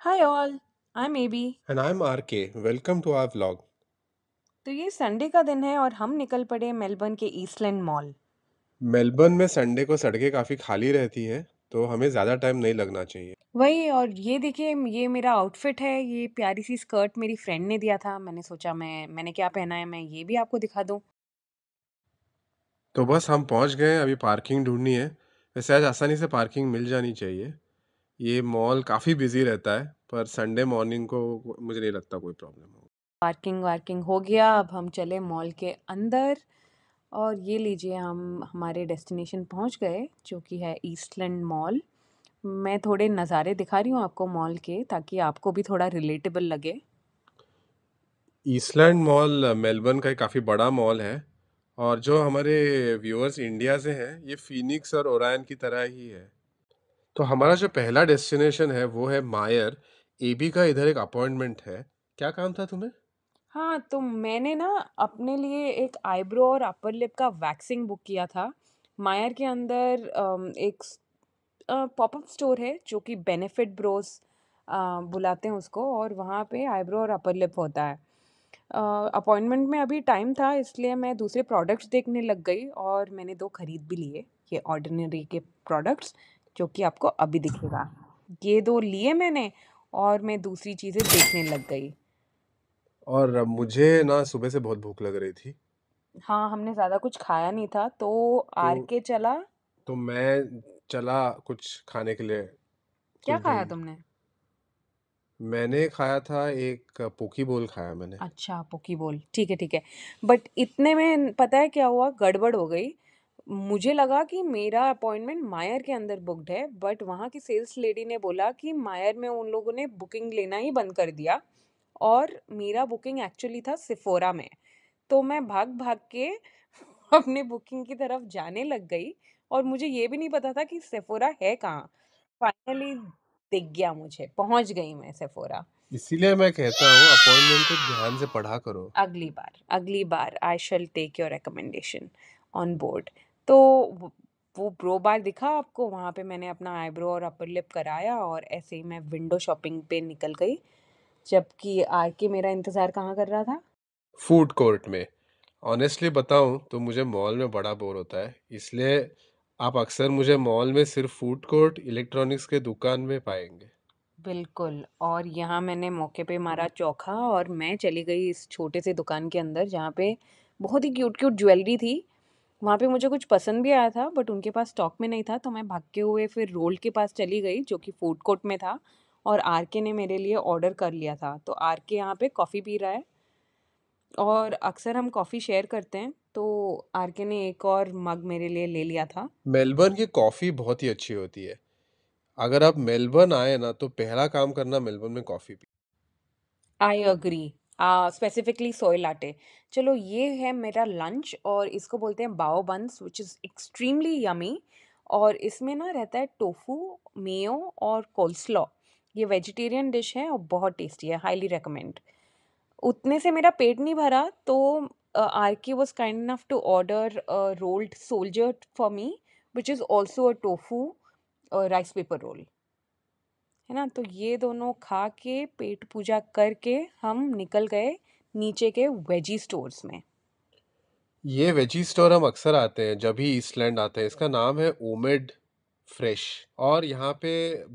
Hi all. I am AB. And I'm RK. Welcome to our vlog. तो ये Sunday का दिन है और हम निकल पड़े मेलबर्न के ईस्टलैंड मॉल। मेलबर्न में संडे को सड़कें काफ़ी खाली रहती है, तो हमें ज़्यादा टाइम नहीं लगना चाहिए। वही, और ये देखिए, ये मेरा आउटफिट है। ये प्यारी सी स्कर्ट मेरी फ्रेंड ने दिया था। मैंने सोचा मैंने क्या पहना है, मैं ये भी आपको दिखा दूं। तो बस हम पहुंच गए, अभी पार्किंग ढूंढनी है। वैसे आज आसानी से पार्किंग मिल जानी चाहिए। ये मॉल काफ़ी बिजी रहता है, पर संडे मॉर्निंग को मुझे नहीं लगता कोई प्रॉब्लम होगा। पार्किंग वार्किंग हो गया, अब हम चले मॉल के अंदर। और ये लीजिए, हम हमारे डेस्टिनेशन पहुंच गए, जो कि है ईस्टलैंड मॉल। मैं थोड़े नज़ारे दिखा रही हूँ आपको मॉल के, ताकि आपको भी थोड़ा रिलेटेबल लगे। ईस्टलैंड मॉल मेलबर्न का एक काफ़ी बड़ा मॉल है, और जो हमारे व्यूअर्स इंडिया से हैं, ये फीनिक्स और ओरायन की तरह ही है। तो हमारा जो पहला डेस्टिनेशन है वो है मायर। एबी का इधर एक अपॉइंटमेंट है। क्या काम था तुम्हें? हाँ, तो मैंने ना अपने लिए एक आईब्रो और अपर लिप का वैक्सिंग बुक किया था। मायर के अंदर एक पॉपअप स्टोर है जो कि बेनिफिट ब्रोस बुलाते हैं उसको, और वहाँ पे आईब्रो और अपर लिप होता है। अपॉइंटमेंट में अभी टाइम था, इसलिए मैं दूसरे प्रोडक्ट्स देखने लग गई और मैंने 2 खरीद भी लिए, ये ऑर्डिनरी के प्रोडक्ट्स, जो कि आपको अभी दिखेगा। ये 2 लिए मैंने, और मैं दूसरी चीज़ें देखने लग गई। और मुझे ना सुबह से बहुत भूख लग रही थी। हाँ, हमने ज़्यादा कुछ खाया नहीं था, तो तो आर.के. चला। मैं चला कुछ खाने के लिए, क्या कुछ खाया ढूंढ। तुमने? मैंने खाया था, एक पोकी बोल खाया मैंने। अच्छा, पोकी बोल, ठीक है, ठीक है। बट इतने में पता है क्या हुआ, गड़बड़ हो गई। मुझे लगा कि मेरा अपॉइंटमेंट मायर के अंदर बुक्ड है, बट वहाँ की सेल्स लेडी ने बोला कि मायर में उन लोगों ने बुकिंग लेना ही बंद कर दिया, और मेरा बुकिंग एक्चुअली था सिफोरा में। तो मैं भाग-भाग के अपने बुकिंग की तरफ जाने लग गई, और मुझे ये भी नहीं पता था कि सेफोरा है कहाँ। फाइनली दिख गया मुझे, पहुँच गई मैं सेफोरा। इसीलिए मैं कहता हूँ अपॉइंटमेंट को ध्यान से पढ़ा करो। अगली बार I shall take your recommendation on board. तो वो ब्रो बार दिखा आपको, वहाँ पे मैंने अपना आईब्रो और अपर लिप कराया, और ऐसे ही मैं विंडो शॉपिंग पे निकल गई, जबकि आर के मेरा इंतज़ार कहाँ कर रहा था। फूड कोर्ट में। ऑनेस्टली बताऊँ तो मुझे मॉल में बड़ा बोर होता है, इसलिए आप अक्सर मुझे मॉल में सिर्फ फूड कोर्ट, इलेक्ट्रॉनिक्स के दुकान में पाएंगे। बिल्कुल, और यहाँ मैंने मौके पे मारा चौका, और मैं चली गई इस छोटे से दुकान के अंदर, जहाँ पे बहुत ही क्यूट क्यूट ज्वेलरी थी। वहाँ पे मुझे कुछ पसंद भी आया था, बट उनके पास स्टॉक में नहीं था, तो मैं भागते हुए फिर रोल्ड के पास चली गई, जो कि फूड कोर्ट में था, और आर के ने मेरे लिए ऑर्डर कर लिया था। तो आर के यहाँ पे कॉफ़ी पी रहा है, और अक्सर हम कॉफ़ी शेयर करते हैं, तो आर के ने एक और मग मेरे लिए ले लिया था। मेलबर्न की कॉफ़ी बहुत ही अच्छी होती है। अगर आप मेलबर्न आए ना, तो पहला काम करना मेलबर्न में coffee P. I agree. Specifically soy latte. चलो, ये है मेरा लंच, और इसको बोलते हैं बाओ buns, which is extremely yummy. और इसमें ना रहता है टोफू, मेयो और कोल्स्लॉ। ये वेजिटेरियन डिश है और बहुत टेस्टी है, हाईली रिकमेंड। उतने से मेरा पेट नहीं भरा, तो R K was kind enough to order rolled soldier for me, which is also a tofu rice paper roll, है ना। तो ये दोनों खा के पेट पूजा करके हम निकल गए नीचे के वेजी स्टोर्स में। ये वेजी स्टोर हम अक्सर आते हैं जब भी ईस्टलैंड आते हैं। इसका नाम है ओमेड फ्रेश। और यहाँ पे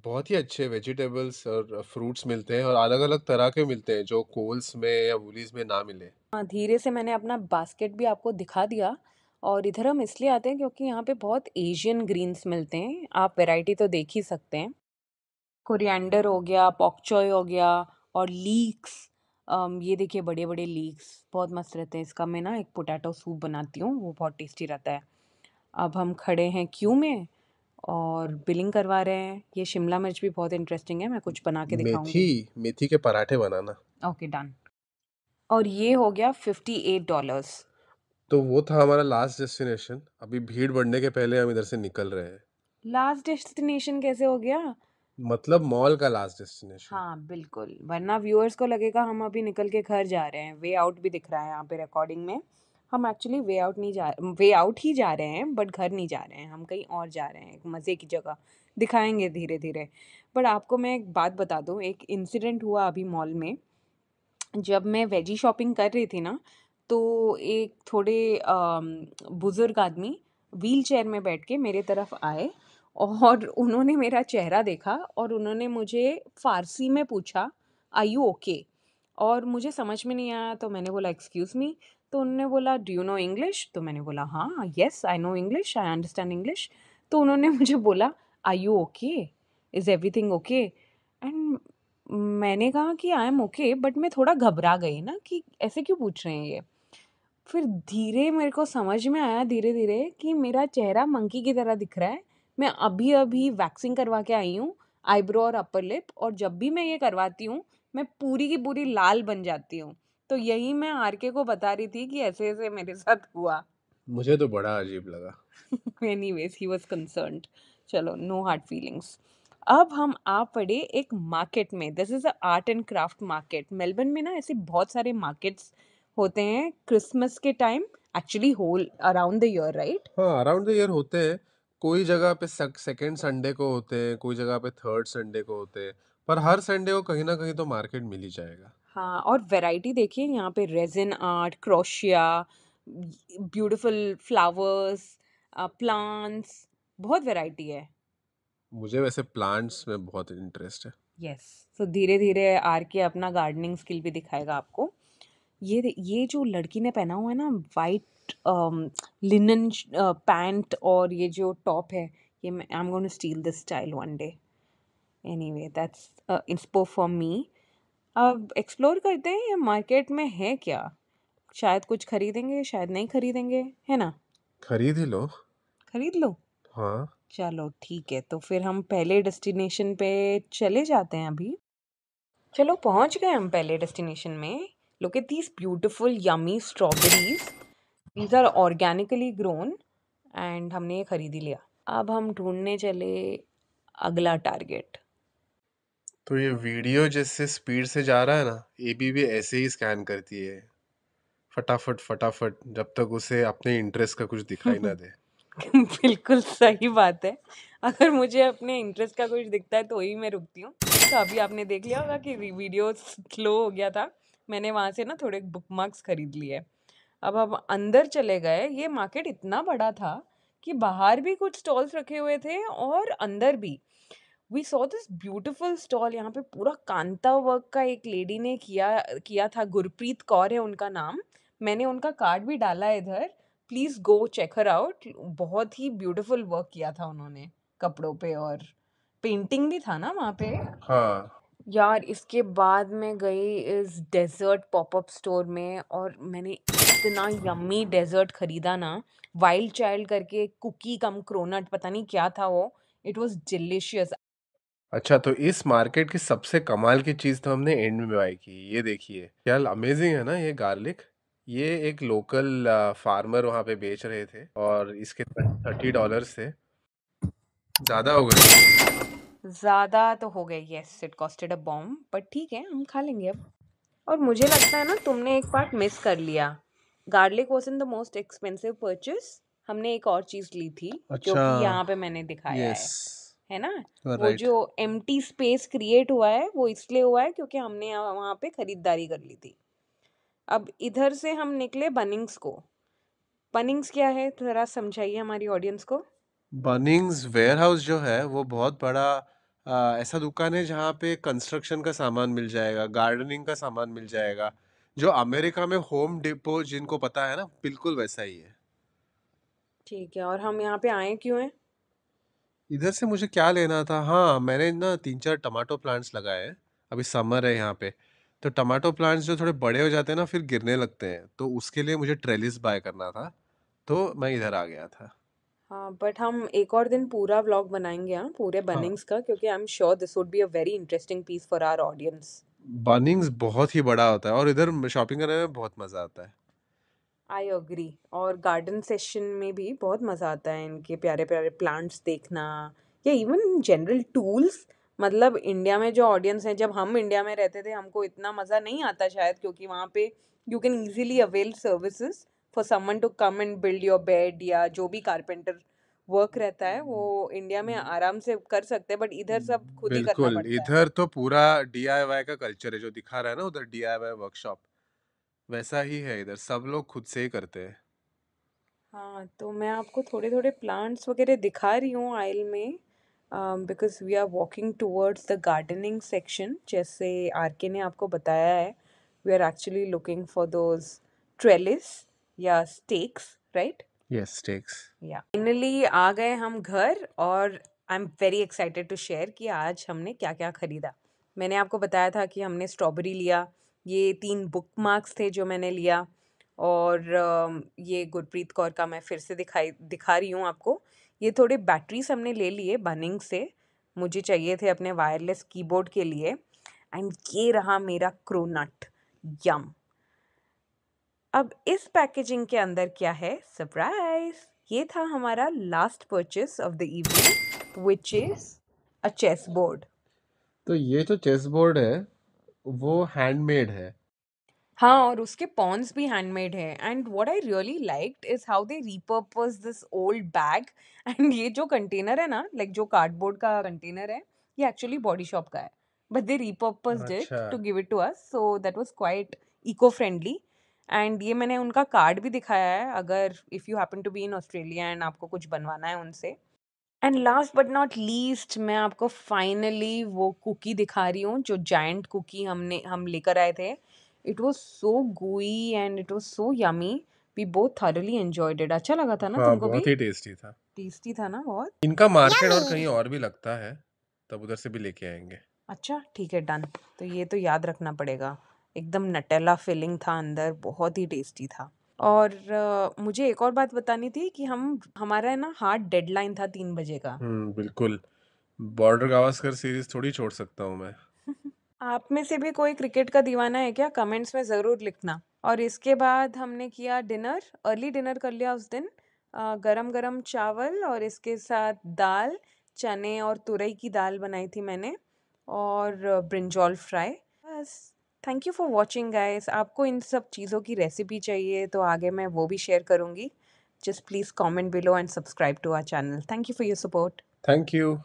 बहुत ही अच्छे वेजिटेबल्स और फ्रूट्स मिलते हैं, और अलग अलग तरह के मिलते हैं जो कोल्स में या वूलीज में ना मिले। हाँ, धीरे से मैंने अपना बास्केट भी आपको दिखा दिया। और इधर हम इसलिए आते हैं क्योंकि यहाँ पे बहुत एशियन ग्रीन्स मिलते हैं, आप वैरायटी तो देख ही सकते हैं। कोरिएंडर हो गया, पॉक चॉय हो गया, और लीक्स। ये देखिए, बड़े बड़े लीक्स बहुत मस्त रहते हैं। इसका मैं ना एक पोटैटो सूप बनाती हूँ, वो बहुत टेस्टी रहता है। अब हम खड़े हैं क्यू में और बिलिंग करवा रहे हैं। ये शिमला मिर्च भी बहुत इंटरेस्टिंग है, मैं कुछ बना के मेथी, दिखाऊंगी। मेथी के पराठे बनाना। Okay, done. और ये हो गया $58। तो वो था हमारा लास्ट डेस्टिनेशन। अभी भीड़ बढ़ने के पहले हम इधर से निकल रहे हैं। लास्ट डेस्टिनेशन कैसे हो गया? मतलब मॉल का लास्ट डेस्टिनेशन। हाँ बिल्कुल, वरना व्यूअर्स को लगेगा हम अभी निकल के घर जा रहे हैं। वे आउट भी दिख रहा है यहाँ पे रिकॉर्डिंग में। हम एक्चुअली वे आउट ही जा रहे हैं, बट घर नहीं जा रहे हैं, हम कहीं और जा रहे हैं, एक मज़े की जगह दिखाएंगे धीरे धीरे। बट आपको मैं एक बात बता दूँ, एक इंसिडेंट हुआ अभी मॉल में। जब मैं वेजी शॉपिंग कर रही थी ना, तो एक थोड़े बुज़ुर्ग आदमी व्हीलचेयर में बैठ के मेरे तरफ आए और उन्होंने मेरा चेहरा देखा और उन्होंने मुझे फ़ारसी में पूछा, आर यू ओके? और मुझे समझ में नहीं आया, तो मैंने बोला एक्सक्यूज़ मी, तो उन्होंने बोला डू यू नो इंग्लिश? तो मैंने बोला हाँ, yes I know English, I understand English. तो उन्होंने मुझे बोला, are you okay? Is everything okay? And मैंने कहा कि आई एम ओके, बट मैं थोड़ा घबरा गई ना कि ऐसे क्यों पूछ रहे हैं ये। फिर धीरे मेरे को समझ में आया धीरे-धीरे कि मेरा चेहरा मंकी की तरह दिख रहा है। मैं अभी-अभी वैक्सिंग करवा के आई हूँ, आईब्रो और अपर लिप, और जब भी मैं ये करवाती हूँ, मैं पूरी की पूरी लाल बन जाती हूँ। तो यही मैं आरके को बता रही थी कि ऐसे-ऐसे मेरे साथ हुआ। मुझे तो बड़ा अजीब लगा। Anyways he was concerned. चलो, नो हार्ड फीलिंग्स। अब हम आ पड़े एक मार्केट में। This is a art and craft market. Melbourne में ना ऐसे बहुत सारे मार्केट्स होते हैं क्रिसमस के time, actually whole around the year, right? हाँ, अराउंड द ईयर होते हैं। कोई जगह पे सेकंड संडे को होते हैं, कोई जगह पे थर्ड संडे को होते हैं, पर हर संडे को कहीं ना कहीं तो मार्केट मिल ही जाएगा। हाँ, और वैरायटी देखिए यहाँ पे, resin art, crochet, beautiful flowers, plants, बहुत वैरायटी है। मुझे वैसे प्लांट्स में बहुत इंटरेस्ट है। यस। तो धीरे धीरे आर के अपना गार्डनिंग स्किल भी दिखाएगा आपको। ये जो लड़की ने पहना हुआ है ना, वाइट लिनन पैंट, और ये जो टॉप है, ये मैं I am going to steal this style one day. Anyway that's inspo for me. अब एक्सप्लोर करते हैं ये मार्केट में है क्या। शायद कुछ खरीदेंगे, शायद नहीं खरीदेंगे, है ना? खरीद ही लो। खरीद लो। हाँ। चलो ठीक है, तो फिर हम पहले डेस्टिनेशन पे चले जाते हैं अभी। चलो पहुंच गए हम पहले डेस्टिनेशन में। Look at these beautiful yummy strawberries, these are organically grown, and हमने ये खरीद ही लिया। अब हम ढूंढने चले अगला टारगेट। तो ये वीडियो जिससे स्पीड से जा रहा है ना, एबी भी ऐसे ही स्कैन करती है, फटाफट फटाफट, जब तक उसे अपने इंटरेस्ट का कुछ दिखाई ना दे। बिल्कुल सही बात है। अगर मुझे अपने इंटरेस्ट का कुछ दिखता है तो ही मैं रुकती हूँ। तो अभी आपने देख लिया होगा कि वीडियो स्लो हो गया था। मैंने वहाँ से ना थोड़े बुकमार्क्स खरीद लिए। अब हम अंदर चले गए। ये मार्केट इतना बड़ा था कि बाहर भी कुछ स्टॉल्स रखे हुए थे और अंदर भी। We saw this beautiful stall. यहाँ पे पूरा कांता वर्क का एक लेडी ने किया किया था। गुरप्रीत कौर है उनका नाम। मैंने उनका कार्ड भी डाला है इधर। Please go check her out. बहुत ही ब्यूटीफुल वर्क किया था उन्होंने कपड़ों पे, और पेंटिंग भी था ना वहाँ पे। हाँ। यार इसके बाद मैं गई इस डेजर्ट पॉपअप स्टोर में, और मैंने इतना यम्मी डेजर्ट खरीदा ना। वाइल्ड चाइल्ड करके कुकी कम क्रोनट, पता नहीं क्या था वो। It was delicious. अच्छा, तो इस मार्केट की सबसे कमाल की चीज तो हमने एंड में बाय की। ये देखिए क्या अमेजिंग है ना ये गार्लिक। ये एक लोकल फार्मर वहाँ पे बेच रहे थे और इसके $30 थे। ज्यादा हो गए। ज़्यादा तो हो गए, yes, it costed a bomb, but ठीक है, हम खा लेंगे अब। और मुझे लगता है ना तुमने एक पार्ट मिस कर लिया। Garlic wasn't the most expensive purchase. हमने एक और चीज़ ली थी जो अच्छा। कि यहाँ पे मैंने दिखाया यस। है ना? वो राइट। जो एम्प्टी स्पेस क्रिएट हुआ है वो इसलिए हुआ है क्योंकि हमने वहाँ पे खरीदारी कर ली थी। अब इधर से हम निकले बनिंग्स को। बनिंग्स क्या है, थोड़ा समझाइए हमारी ऑडियंस को। बनिंग्स वेयरहाउस जो है वो बहुत बड़ा ऐसा दुकान है जहाँ पे कंस्ट्रक्शन का सामान मिल जाएगा, गार्डनिंग का सामान मिल जाएगा। जो अमेरिका में होम डिपो जिनको पता है ना, बिल्कुल वैसा ही है। ठीक है, और हम यहाँ पे आए क्यों हैं? इधर से मुझे क्या लेना था, हाँ मैंने ना 3-4 टमाटो प्लांट्स लगाए हैं। अभी समर है यहाँ पे, तो टमाटो प्लांट्स जो थोड़े बड़े हो जाते हैं ना फिर गिरने लगते हैं, तो उसके लिए मुझे ट्रेलिस बाय करना था, तो मैं इधर आ गया था। हाँ, बट हम एक और दिन पूरा व्लॉग बनाएंगे, हाँ, पूरे हाँ। बनिंग्स का, क्योंकि I am sure this would be a very interesting piece for our audience. Bunnings बहुत ही बड़ा होता है और इधर शॉपिंग करने में बहुत मजा आता है। I agree. और गार्डन सेशन में भी बहुत मज़ा आता है इनके प्यारे प्यारे प्लांट्स देखना, या इवन जनरल टूल्स। मतलब इंडिया में जो ऑडियंस है, जब हम इंडिया में रहते थे हमको इतना मज़ा नहीं आता शायद, क्योंकि वहाँ पे you can easily avail services for someone to come and build your bed, या जो भी कारपेंटर वर्क रहता है वो इंडिया में आराम से कर सकते हैं, बट इधर सब खुद ही करना बिल्कुल, पड़ता है। इधर तो पूरा डीआईवाई का कल्चर है, जो दिखा रहा है ना उधर डीआईवाई वर्कशॉप, वैसा ही है इधर, सब लोग खुद से ही करते हैं। हाँ, तो मैं आपको थोड़े थोड़े प्लांट्स वगैरह दिखा रही हूँ आइल में, because we are walking towards the gardening section. जैसे आरके ने आपको बताया है, we are actually looking for those trellis या स्टेक्स, राइट? Yes, stakes. या फाइनली आ गए हम घर, और I am very excited to share कि आज हमने क्या क्या खरीदा। मैंने आपको बताया था कि हमने स्ट्रॉबेरी लिया, ये 3 बुक मार्क्स थे जो मैंने लिया, और ये गुरप्रीत कौर का मैं फिर से दिखा रही हूँ आपको। ये थोड़े बैटरीज हमने ले लिए बनिंग से, मुझे चाहिए थे अपने वायरलेस कीबोर्ड के लिए। एंड ये रहा मेरा क्रोनट, यम। अब इस पैकेजिंग के अंदर क्या है, सरप्राइज! ये था हमारा last purchase of the evening, which is a chess board. तो ये जो चेस बोर्ड है वो हैंडमेड है। हाँ, और उसके पॉन्स भी हैंडमेड है। And what I really liked is how they repurpose this old bag. And ये जो कंटेनर है ना, लाइक जो कार्डबोर्ड का कंटेनर है, ये एक्चुअली बॉडी शॉप का है, बट दे रीपर्पस्ड अच्छा। It to give it to us, so that was quite eco friendly. And ये मैंने उनका कार्ड भी दिखाया है, अगर if you happen to be in Australia and आपको कुछ बनवाना है उनसे। And last but not least, मैं आपको फाइनली वो कुकी दिखा रही हूँ, जो जायंट कुकी हम लेकर आए थे। It was so gooey and it was so yummy. We both thoroughly enjoyed it। अच्छा लगा था ना हाँ, तुमको भी? बहुत ही टेस्टी था। टेस्टी था ना बहुत? इनका मार्केट और कहीं और भी लगता है, तब उधर से भी लेके आएंगे। अच्छा, ठीक है, डन। तो ये तो याद रखना पड़ेगा। एकदम नटेला फिलिंग था अंदर, बहुत ही टेस्टी था। और मुझे एक और बात बतानी थी कि हमारा है ना हार्ड डेडलाइन था 3 बजे का। बिल्कुल। बॉर्डर गावस्कर सीरीज थोड़ी छोड़ सकता हूँ मैं। आप में से भी कोई क्रिकेट का दीवाना है क्या? कमेंट्स में ज़रूर लिखना। और इसके बाद हमने किया डिनर, अर्ली डिनर कर लिया उस दिन। गरम गरम चावल और इसके साथ दाल, चने और तुरई की दाल बनाई थी मैंने, और ब्रिंजॉल फ्राई। बस। Thank you for watching guys. आपको इन सब चीज़ों की रेसिपी चाहिए तो आगे मैं वो भी शेयर करूँगी। Just please comment below and subscribe to our channel. Thank you for your support. Thank you.